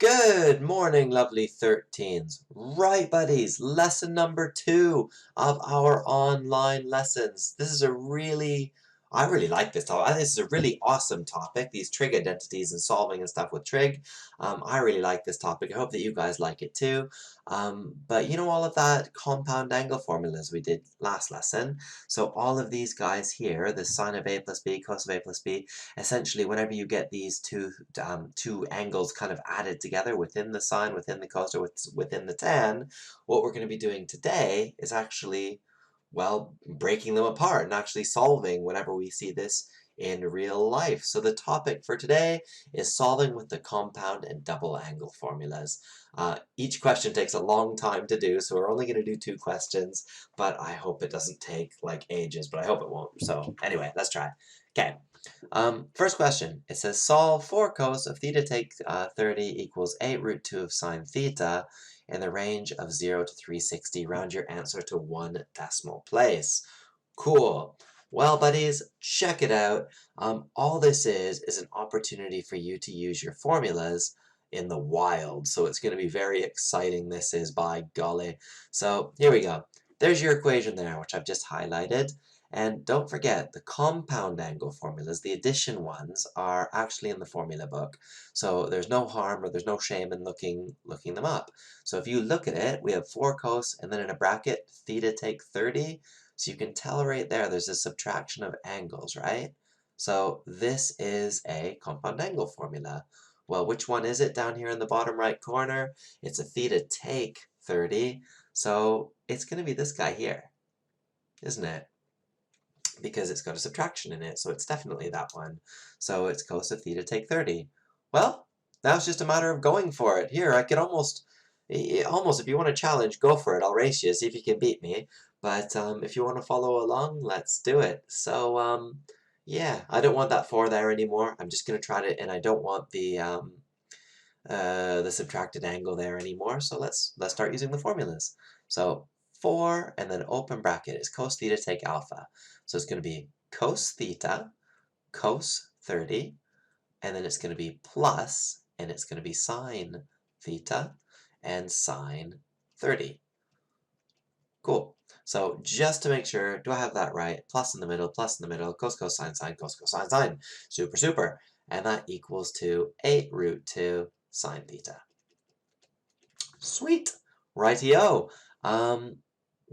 Good morning, lovely 13s. Right, buddies, lesson number 2 of our online lessons. I really like this topic. I think this is a really awesome topic, these trig identities and solving and stuff with trig. I really like this topic. I hope that you guys like it too. But you know all of that compound angle formulas we did last lesson? So all of these guys here, the sine of a plus b, cos of a plus b, essentially whenever you get these two angles kind of added together within the sine, within the cos, or within the tan, what we're going to be doing today is actually, well, breaking them apart and actually solving whenever we see this in real life. So the topic for today is solving with the compound and double angle formulas. Each question takes a long time to do, so we're only going to do 2 questions, but I hope it doesn't take like ages, but I hope it won't. So anyway, let's try. Okay. First question, it says solve 4 cos of theta take 30 equals 8 root 2 of sine theta in the range of 0 to 360. Round your answer to 1 decimal place. Cool. Well, buddies, check it out. All this is an opportunity for you to use your formulas in the wild. So it's going to be very exciting. This is, by golly. So here we go. There's your equation there, which I've just highlighted. And don't forget, the compound angle formulas, the addition ones, are actually in the formula book. So there's no harm or there's no shame in looking them up. So if you look at it, we have 4 cos and then in a bracket, theta take 30. So you can tell right there, there's a subtraction of angles, right? So this is a compound angle formula. Well, which one is it down here in the bottom right corner? It's a theta take 30. So it's going to be this guy here, isn't it? Because it's got a subtraction in it, so it's definitely that one. So it's cos of theta take 30. Well, now it's just a matter of going for it. Here, I could almost, if you want to challenge, go for it. I'll race you, see if you can beat me. But if you want to follow along, let's do it. So, yeah, I don't want that 4 there anymore. I'm just going to try to, and I don't want the subtracted angle there anymore. So let's start using the formulas. So 4 and then open bracket is cos theta take alpha. So it's going to be cos theta, cos 30, and then it's going to be plus, and it's going to be sine theta and sine 30. Cool. So just to make sure, do I have that right? Plus in the middle, cos, cosine, sine, cos, cosine, sine. Super, super. And that equals to 8 root 2 sine theta. Sweet. Rightio.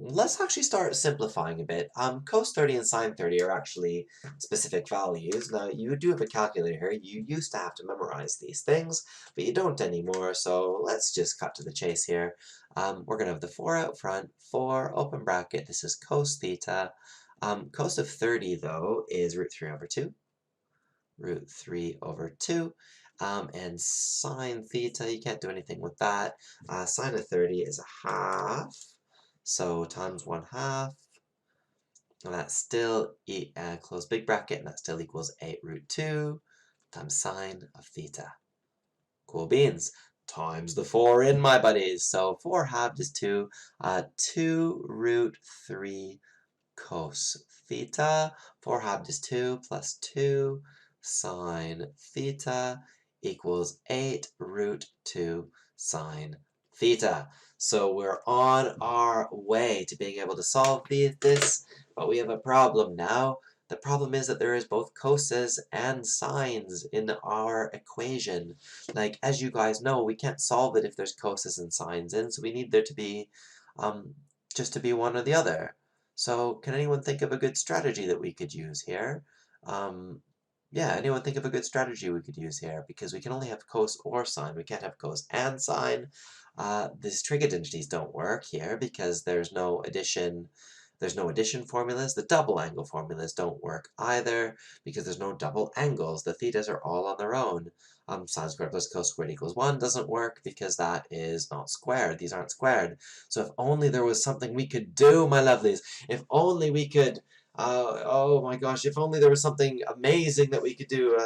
Let's actually start simplifying a bit. Cos 30 and sine 30 are actually specific values. Now, you do have a calculator here. You used to have to memorize these things, but you don't anymore, so let's just cut to the chase here. We're going to have the 4 out front, 4, open bracket, this is cos theta. Cos of 30, though, is root 3 over 2. Root 3 over 2. And sine theta, you can't do anything with that. Sine of 30 is a half. So times 1/2, and that still, close big bracket, and that still equals 8 root 2 times sine of theta. Cool beans. Times the 4 in, my buddies. So 4 halved is 2. 2 root 3 cos theta. 4 halved is 2 plus 2 sine theta equals 8 root 2 sine theta. So we're on our way to being able to solve this, but we have a problem now. The problem is that there is both coses and sines in our equation. Like, as you guys know, we can't solve it if there's coses and sines in, so we need there to be, just to be one or the other. So can anyone think of a good strategy that we could use here? Yeah, anyone think of a good strategy we could use here? Because we can only have cos or sine. We can't have cos and sine. These trig identities don't work here because there's no addition formulas. The double angle formulas don't work either because there's no double angles. The thetas are all on their own. Sine squared plus cos squared equals 1 doesn't work because that is not squared. These aren't squared. So if only there was something we could do, my lovelies. If only we could... oh my gosh, if only there was something amazing that we could do.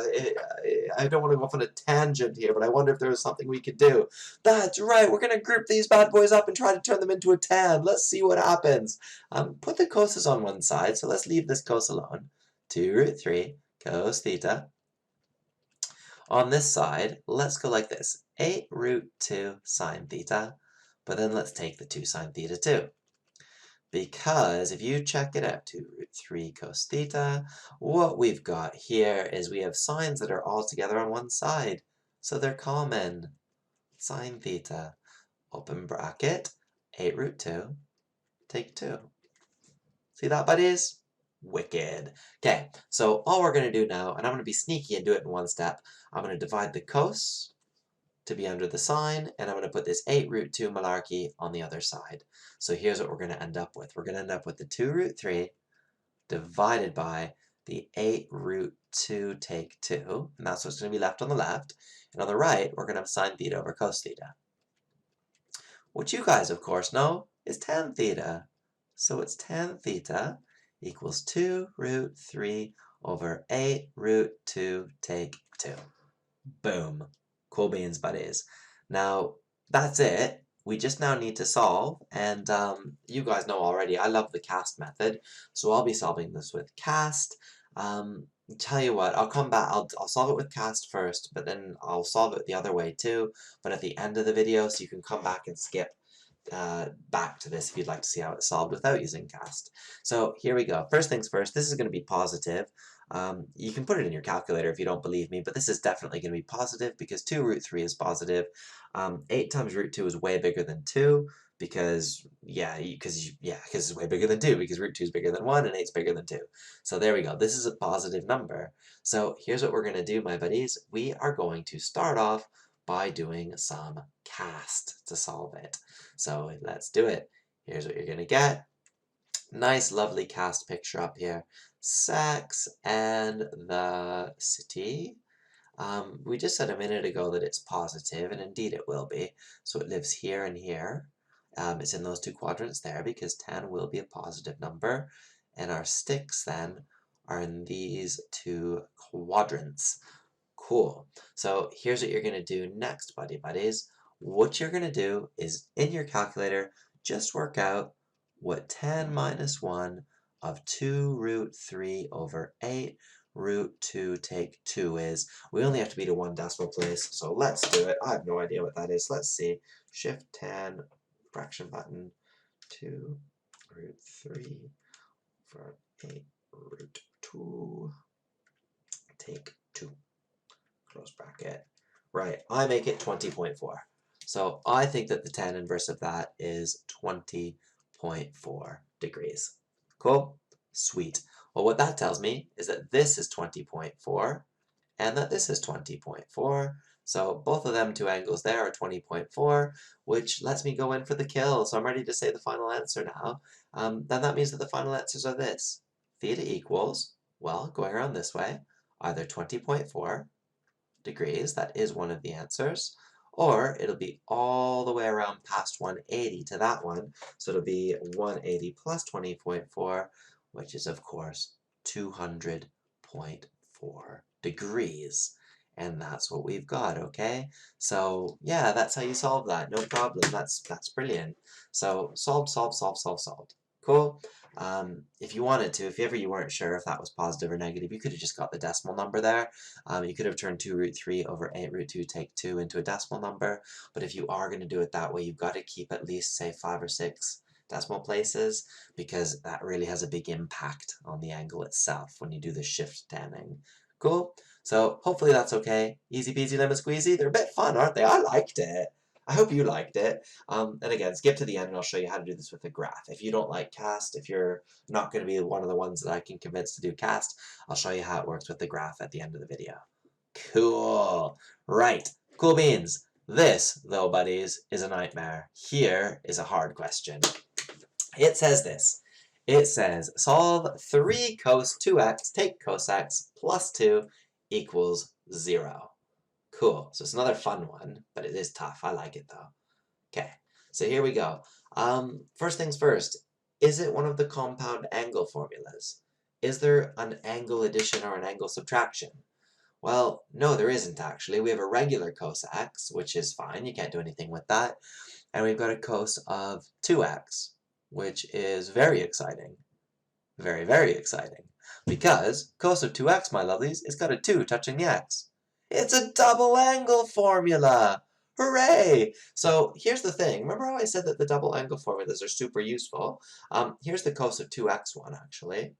I don't want to go off on a tangent here, but I wonder if there was something we could do. That's right, we're going to group these bad boys up and try to turn them into a tan. Let's see what happens. Put the coses on one side, so let's leave this cos alone. 2 root 3 cos theta On this side, let's go like this. 8 root 2 sine theta, but then let's take the 2 sine theta too. Because if you check it out, 2 root 3 cos theta, what we've got here is we have sines that are all together on one side. So they're common. Sine theta, open bracket, 8 root 2, take 2. See that, buddies? Wicked. Okay, so all we're going to do now, and I'm going to be sneaky and do it in one step, I'm going to divide the cos to be under the sine, and I'm going to put this 8 root 2 malarkey on the other side. So here's what we're going to end up with. We're going to end up with the 2 root 3 divided by the 8 root 2 take 2, and that's what's going to be left on the left. And on the right, we're going to have sine theta over cos theta. What you guys, of course, know is tan theta. So it's tan theta equals 2 root 3 over 8 root 2 take 2. Boom. Cool beans, buddies. Now, that's it. We just now need to solve, and you guys know already, I love the cast method, so I'll be solving this with cast. Tell you what, I'll come back, I'll solve it with cast first, but then I'll solve it the other way too, but at the end of the video, so you can come back and skip back to this if you'd like to see how it's solved without using cast. So here we go. First things first, this is going to be positive. You can put it in your calculator if you don't believe me, but this is definitely going to be positive because 2 root 3 is positive. 8 times root 2 is way bigger than 2 because, because it's way bigger than 2 because root 2 is bigger than 1 and 8 is bigger than 2. So there we go. This is a positive number. So here's what we're going to do, my buddies. We are going to start off by doing some cast to solve it. So let's do it. Here's what you're going to get. Nice, lovely cast picture up here. Sex and the City. We just said a minute ago that it's positive, and indeed it will be. So it lives here and here. It's in those two quadrants there because 10 will be a positive number. And our sticks then are in these two quadrants. Cool. So here's what you're going to do next, buddies. What you're going to do is, in your calculator, just work out what 10 minus 1 of 2 root 3 over 8 root 2 take 2 is. We only have to be to one decimal place, so let's do it. I have no idea what that is. Let's see. Shift 10, fraction button, 2 root 3 over 8 root 2 take 2. Close bracket. Right, I make it 20.4. So I think that the tan inverse of that is 20.4 degrees. Cool? Sweet. Well, what that tells me is that this is 20.4 and that this is 20.4. So both of them two angles there are 20.4, which lets me go in for the kill. So I'm ready to say the final answer now. Then that means that the final answers are this. Theta equals, well, going around this way, either 20.4 degrees, that is one of the answers, or it'll be all the way around past 180 to that one, so it'll be 180 plus 20.4, which is of course 200.4 degrees. And that's what we've got, okay? So yeah, that's how you solve that, no problem. That's brilliant. So solved. Cool. If you wanted to, if ever you weren't sure if that was positive or negative, you could have just got the decimal number there. You could have turned 2 root 3 over 8 root 2 take 2 into a decimal number. But if you are going to do it that way, you've got to keep at least, say, 5 or 6 decimal places, because that really has a big impact on the angle itself when you do the shift tanning. Cool? So hopefully that's okay. Easy peasy lemon squeezy. They're a bit fun, aren't they? I liked it. I hope you liked it. And again, skip to the end and I'll show you how to do this with a graph. If you don't like cast, if you're not going to be one of the ones that I can convince to do cast, I'll show you how it works with the graph at the end of the video. Cool. Right. Cool beans. This, though, buddies, is a nightmare. Here is a hard question. It says this. It says, solve 3 cos 2x, take cos x, plus 2 equals 0. Cool. So it's another fun one, but it is tough. I like it, though. Okay. So here we go. First things first. Is it one of the compound angle formulas? Is there an angle addition or an angle subtraction? Well, no, there isn't actually. We have a regular cos x, which is fine. You can't do anything with that. And we've got a cos of 2x, which is very exciting. Very, very exciting. Because cos of 2x, my lovelies, is got a 2 touching the x. It's a double angle formula! Hooray! So here's the thing. Remember how I said that the double angle formulas are super useful? Here's the cos of 2x one, actually.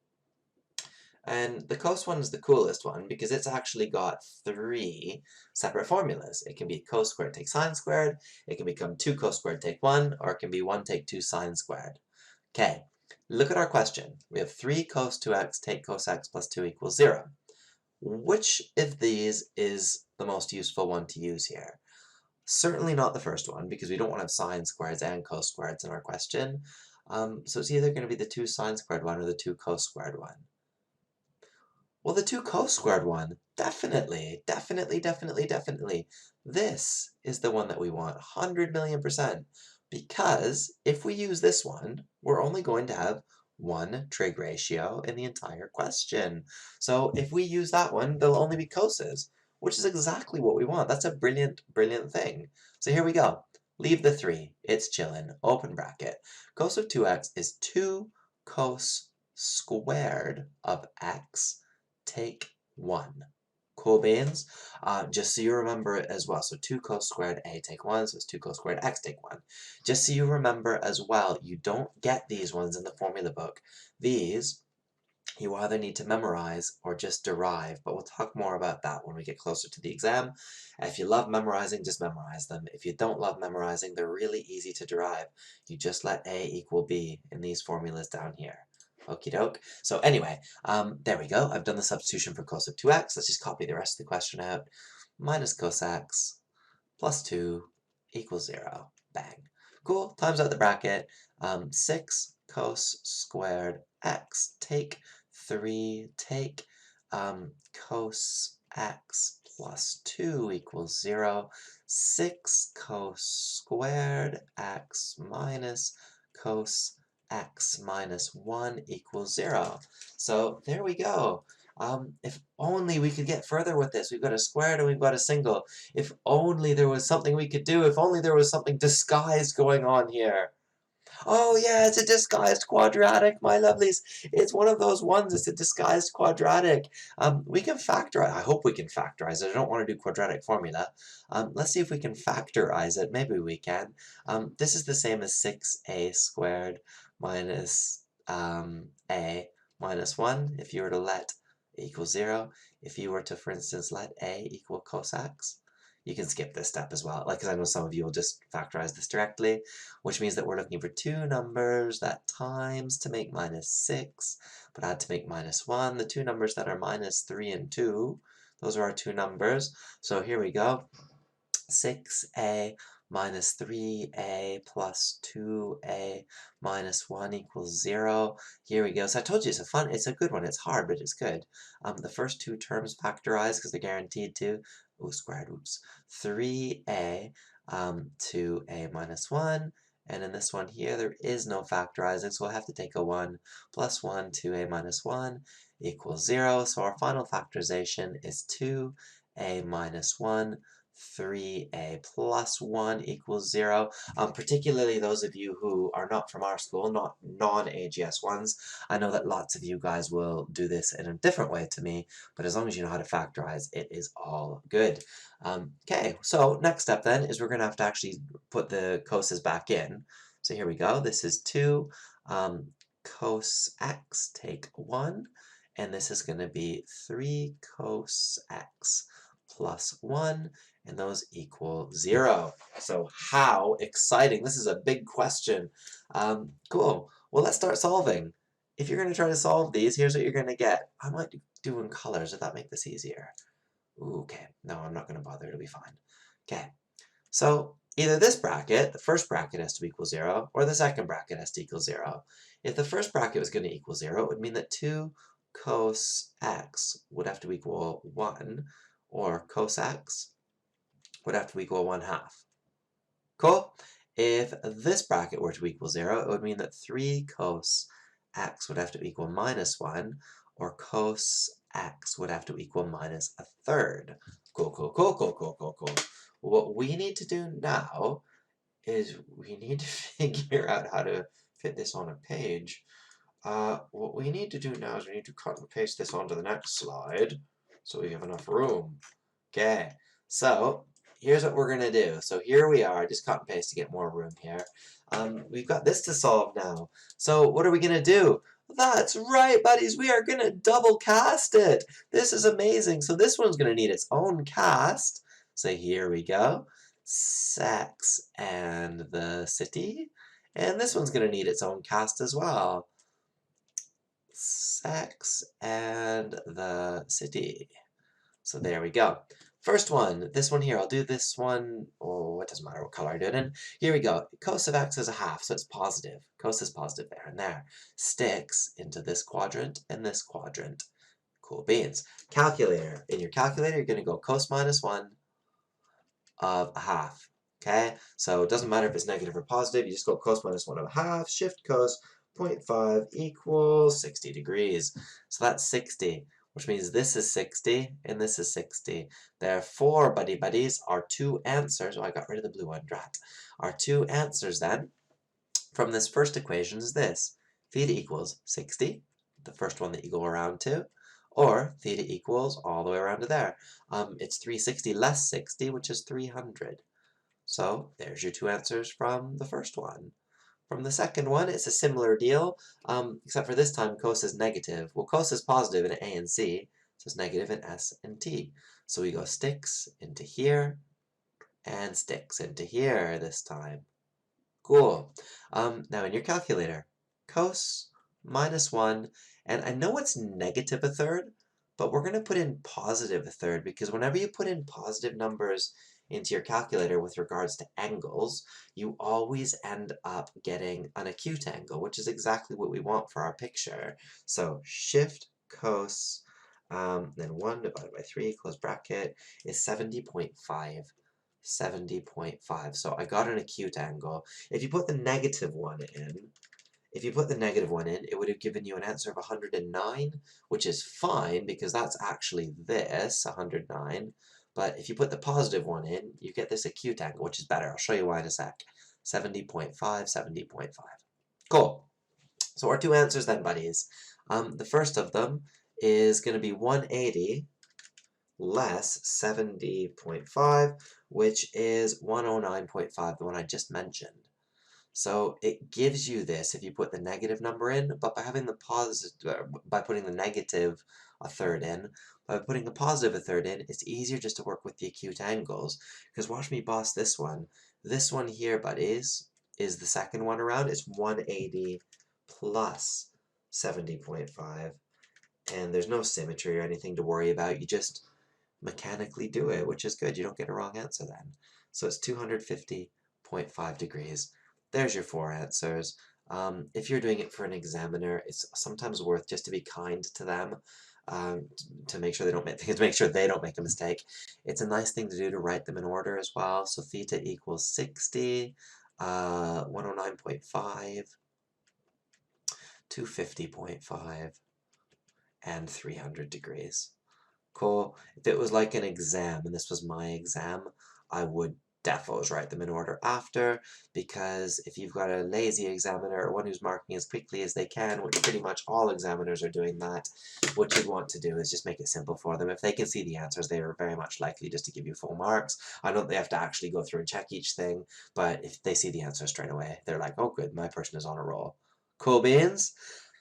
And the cos one is the coolest one because it's actually got 3 separate formulas. It can be cos squared take sine squared, it can become 2 cos squared take 1, or it can be 1 take 2 sine squared. Okay, look at our question. We have 3 cos 2x take cos x plus 2 equals 0. Which of these is the most useful one to use here? Certainly not the first one, because we don't want to have sine squareds and cos squareds in our question. So it's either going to be the 2 sine squared one or the 2 cos squared one. Well, the 2 cos squared one, definitely. This is the one that we want, 100 million %. Because if we use this one, we're only going to have 1 trig ratio in the entire question. So if we use that one, there'll only be coses, which is exactly what we want. That's a brilliant, brilliant thing. So here we go. Leave the 3. It's chillin'. Open bracket. Cos of 2x is 2 cos squared of x take 1. Cool beans? Just so you remember it as well. So 2 cos squared a take 1, so it's 2 cos squared x take 1. Just so you remember as well, you don't get these ones in the formula book. These you either need to memorize or just derive, but we'll talk more about that when we get closer to the exam. If you love memorizing, just memorize them. If you don't love memorizing, they're really easy to derive. You just let a equal b in these formulas down here. Okie doke. So anyway, there we go. I've done the substitution for cos of 2x. Let's just copy the rest of the question out. Minus cos x plus 2 equals 0. Bang. Cool. Times out the bracket. 6 cos squared x take 3 take cos x plus 2 equals 0. 6 cos squared x minus cos x minus 1 equals 0. So there we go. If only we could get further with this. We've got a squared and we've got a single. If only there was something we could do. If only there was something disguised going on here. Oh yeah, it's a disguised quadratic, my lovelies. It's one of those ones, it's a disguised quadratic. We can factorize, I hope we can factorize it. I don't want to do quadratic formula. Let's see if we can factorize it. Maybe we can. This is the same as 6a squared minus a minus 1 if you were to let equal 0. If you were to, for instance, let a equal cos x. You can skip this step as well, because I know some of you will just factorize this directly, which means that we're looking for 2 numbers that times to make minus 6, but add to make minus 1. The 2 numbers that are minus 3 and 2, those are our 2 numbers. So here we go. 6a minus 3a plus 2a minus 1 equals 0. Here we go. So I told you it's a good one. It's hard, but it's good. The first 2 terms factorize because they're guaranteed to. Oh, squared, oops. 3a 2a minus 1. And in this one here, there is no factorizing, so we'll have to take a 1 plus 1, 2a minus 1 equals 0. So our final factorization is 2a minus 1 3a plus 1 equals 0. Particularly those of you who are not from our school, not non-AGS ones, I know that lots of you guys will do this in a different way to me, but as long as you know how to factorize, it is all good. Okay, so next step then is we're going to have to actually put the coses back in. So here we go. This is 2 cos x take 1, and this is going to be 3 cos x plus 1, and those equal 0. So how exciting. This is a big question. Cool. Well, let's start solving. If you're going to try to solve these, here's what you're going to get. I might do in colors. Does that make this easier? Ooh, okay. No, I'm not going to bother. It'll be fine. Okay. So either this bracket, the first bracket has to equal 0, or the second bracket has to equal 0. If the first bracket was going to equal 0, it would mean that 2 cos x would have to equal 1, or cos x would have to equal 1/2. Cool? If this bracket were to equal 0, it would mean that 3 cos x would have to equal minus 1, or cos x would have to equal minus 1/3. Cool, cool, cool, cool, cool, cool, cool. What we need to do now is we need to figure out how to fit this on a page. What we need to do now is we need to cut and paste this onto the next slide so we have enough room. Okay, so here's what we're gonna do. So here we are, just cut and paste to get more room here. We've got this to solve now. So what are we gonna do? That's right, buddies, we are gonna double cast it. This is amazing. So this one's gonna need its own cast. So here we go. Sex and the City. And this one's gonna need its own cast as well. Sex and the City. So there we go. First one, this one here, I'll do this one, oh, it doesn't matter what color I do it in. Here we go. Cos of x is a half, so it's positive. Cos is positive there and there. Sticks into this quadrant and this quadrant. Cool beans. Calculator. In your calculator, you're going to go cos minus 1 of a half. Okay? So it doesn't matter if it's negative or positive, you just go cos minus 1 of a half, shift cos, 0.5 equals 60 degrees. So that's 60. Which means this is 60 and this is 60. Therefore, buddies, our two answers, oh, I got rid of the blue one, drat. Our two answers then from this first equation is this. Theta equals 60, the first one that you go around to, or theta equals all the way around to there. It's 360 less 60, which is 300. So there's your two answers from the first one. From the second one, it's a similar deal, except for this time cos is negative. Well, cos is positive in A and C, so it's negative in S and T. So we go sticks into here, and sticks into here this time. Cool. Now in your calculator, cos minus 1, and I know it's negative a third, but we're going to put in positive a third, because whenever you put in positive numbers into your calculator with regards to angles, you always end up getting an acute angle, which is exactly what we want for our picture. So shift cos, then 1 divided by 3, close bracket, is 70.5. 70.5. So I got an acute angle. If you put the negative one in, it would have given you an answer of 109, which is fine because that's actually this, 109. But if you put the positive one in, you get this acute angle, which is better. I'll show you why in a sec. 70.5, 70.5. Cool. So our two answers then, buddies. The first of them is going to be 180 less 70.5, which is 109.5, the one I just mentioned. So it gives you this if you put the negative number in, but by having the by putting the negative a third in, by putting the positive a third in, it's easier just to work with the acute angles. Because watch me boss this one. This one here, buddies, is the second one around. It's 180 plus 70.5. And there's no symmetry or anything to worry about. You just mechanically do it, which is good. You don't get a wrong answer then. So it's 250.5 degrees. There's your four answers. If you're doing it for an examiner, it's sometimes worth just to be kind to them, to make sure they don't make a mistake. It's a nice thing to do to write them in order as well. So theta equals 60, 109.5, 250.5, and 300 degrees. Cool. If it was like an exam and this was my exam, I would defos write them in order after, because if you've got a lazy examiner or one who's marking as quickly as they can, which pretty much all examiners are doing that, what you'd want to do is just make it simple for them. If they can see the answers, they are very much likely just to give you full marks. I know they have to actually go through and check each thing, but if they see the answer straight away, they're like, oh good, my person is on a roll. Cool beans?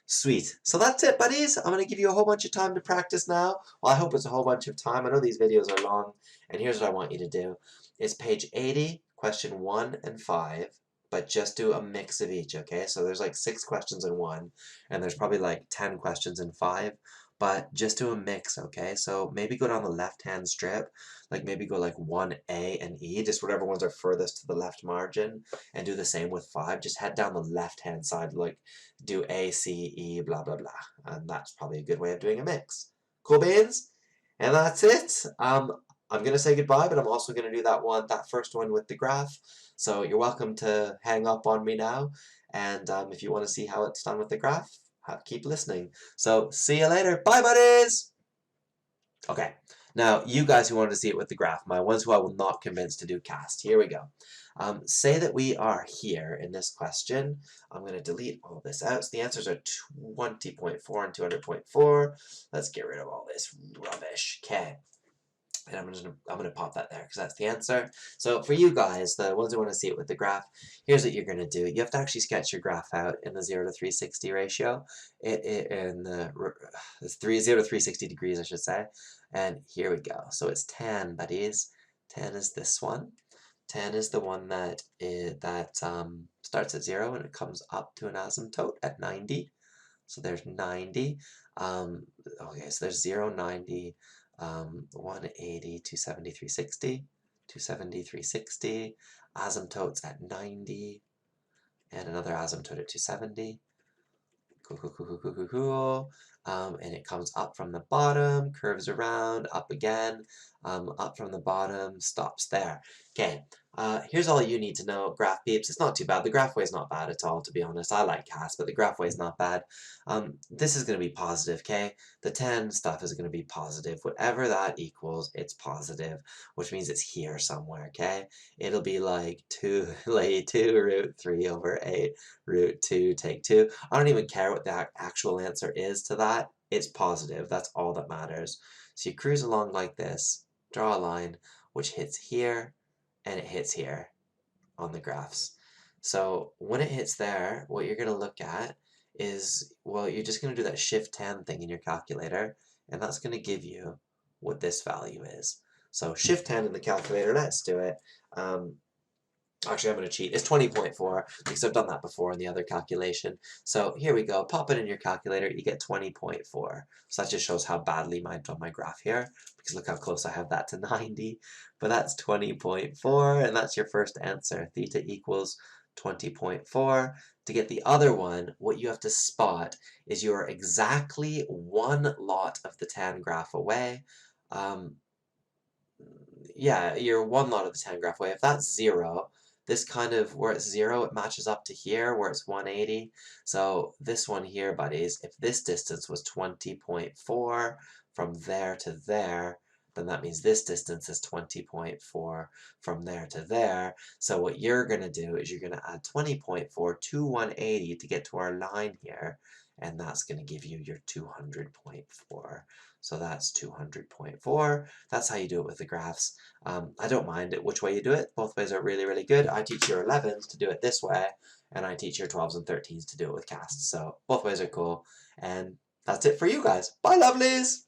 Sweet. So that's it, buddies. I'm going to give you a whole bunch of time to practice now. Well, I hope it's a whole bunch of time. I know these videos are long, and here's what I want you to do. It's page 80, question 1 and 5, but just do a mix of each, okay? So there's like 6 questions in 1, and there's probably like 10 questions in 5, but just do a mix, okay? So maybe go down the left-hand strip, like maybe go like 1A and E, just whatever ones are furthest to the left margin, and do the same with 5. Just head down the left-hand side, like do A, C, E, blah, blah, blah. And that's probably a good way of doing a mix. Cool beans? And that's it. I'm going to say goodbye, but I'm also going to do that first one with the graph. So you're welcome to hang up on me now. And if you want to see how it's done with the graph, keep listening. So see you later. Bye, buddies! Okay, now you guys who wanted to see it with the graph, my ones who I will not convince to do cast, here we go. Say that we are here in this question. I'm going to delete all this out. So the answers are 20.4 and 200.4. Let's get rid of all this rubbish. Okay. And I'm gonna pop that there because that's the answer. So for you guys, the ones who want to see it with the graph, here's what you're gonna do. You have to actually sketch your graph out in the 0 to 360 ratio. In the 0 to 360 degrees, I should say. And here we go. So it's tan, buddies. Tan is this one. Tan is the one that starts at 0 and it comes up to an asymptote at 90. So there's 90. Okay, so there's 0, 90, 180, 270, 360, 270, 360, asymptotes at 90, and another asymptote at 270. Cool, cool, cool, cool, cool, cool, cool. And it comes up from the bottom, curves around, up again, up from the bottom, stops there. Okay, here's all you need to know, graph peeps. It's not too bad. The graph way is not bad at all, to be honest. I like CAS, but the graph way is not bad. This is going to be positive, okay? The 10 stuff is going to be positive. Whatever that equals, it's positive, which means it's here somewhere, okay? It'll be like 2 root 3 over 8 root 2 take 2. I don't even care what the actual answer is to that. It's positive. That's all that matters. So you cruise along like this, draw a line, which hits here, and it hits here on the graphs. So when it hits there, what you're going to look at is, well, you're just going to do that shift 10 thing in your calculator, and that's going to give you what this value is. So shift 10 in the calculator, let's do it. Actually, I'm going to cheat. It's 20.4 because I've done that before in the other calculation. So here we go. Pop it in your calculator. You get 20.4. So that just shows how badly I've done my graph here because look how close I have that to 90. But that's 20.4 and that's your first answer. Theta equals 20.4. To get the other one, what you have to spot is you're exactly one lot of the tan graph away. Yeah, you're one lot of the tan graph away. If that's 0, this kind of, where it's 0, it matches up to here, where it's 180. So this one here, buddies, if this distance was 20.4 from there to there, then that means this distance is 20.4 from there to there. So what you're going to do is you're going to add 20.4 to 180 to get to our line here, and that's going to give you your 200.4. So that's 200.4. That's how you do it with the graphs. I don't mind it which way you do it. Both ways are really, really good. I teach your 11s to do it this way, and I teach your 12s and 13s to do it with casts. So both ways are cool. And that's it for you guys. Bye, lovelies!